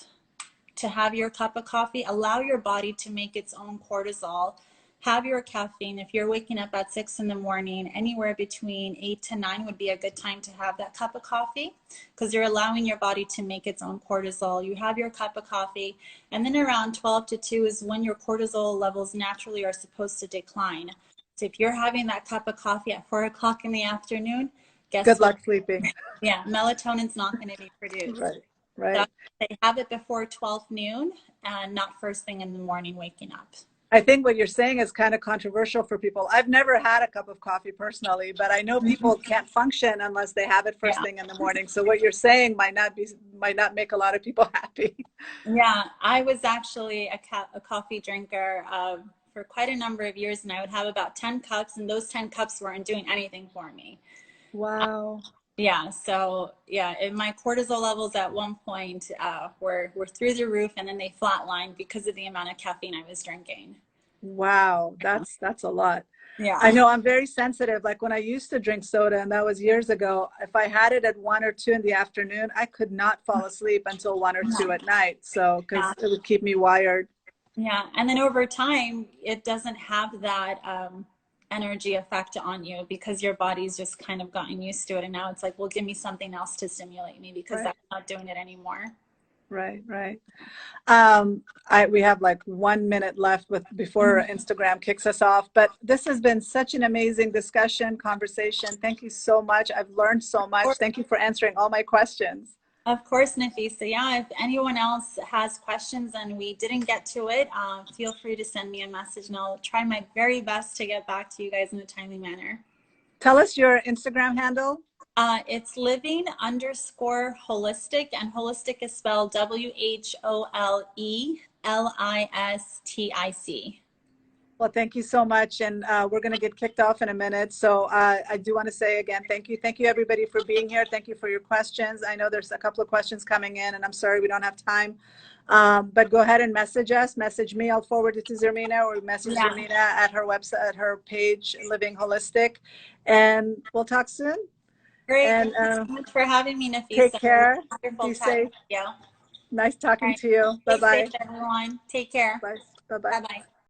to have your cup of coffee. Allow your body to make its own cortisol. Have your caffeine. If you're waking up at 6 in the morning, anywhere between 8 to 9 would be a good time to have that cup of coffee, because you're allowing your body to make its own cortisol. You have your cup of coffee, and then around 12 to 2 is when your cortisol levels naturally are supposed to decline. So if you're having that cup of coffee at 4 o'clock in the afternoon, good luck sleeping. Yeah, melatonin's not going to be produced. Right. So they have it before 12 noon and not first thing in the morning waking up. I think what you're saying is kind of controversial for people. I've never had a cup of coffee personally, but I know people can't function unless they have it first thing in the morning. So what you're saying might not make a lot of people happy. Yeah, I was actually a coffee drinker for quite a number of years, and I would have about 10 cups, and those 10 cups weren't doing anything for me. Wow. Yeah, so yeah, my cortisol levels at one point were through the roof, and then they flatlined because of the amount of caffeine I was drinking. Wow, that's a lot. Yeah, I know I'm very sensitive. Like when I used to drink soda, and that was years ago, if I had it at 1 or 2 in the afternoon, I could not fall asleep until 1 or 2 at night. So because it would keep me wired. Yeah, and then over time, it doesn't have that energy effect on you because your body's just kind of gotten used to it, and now it's like, well, give me something else to stimulate me because that's not doing it anymore. Right. We have like 1 minute left before Instagram kicks us off, but this has been such an amazing conversation. Thank you so much. I've learned so much. Thank you for answering all my questions. Of course, Nafisa. Yeah, if anyone else has questions and we didn't get to it, feel free to send me a message, and I'll try my very best to get back to you guys in a timely manner. Tell us your Instagram handle. It's living_holistic, and holistic is spelled WHOLELISTIC. Well, thank you so much. And we're going to get kicked off in a minute. So I do want to say again, thank you. Thank you, everybody, for being here. Thank you for your questions. I know there's a couple of questions coming in, and I'm sorry we don't have time. But go ahead and message us. Message me. I'll forward it to Zermina, or message Zermina at her website, at her page, Living Holistic. And we'll talk soon. Great. And, thank you so much for having me, Nafisa. Take care. Be safe. Yeah. Nice All talking right. to you. Stay safe, Bye-bye. everyone. Take care. Bye. Bye-bye. Bye bye.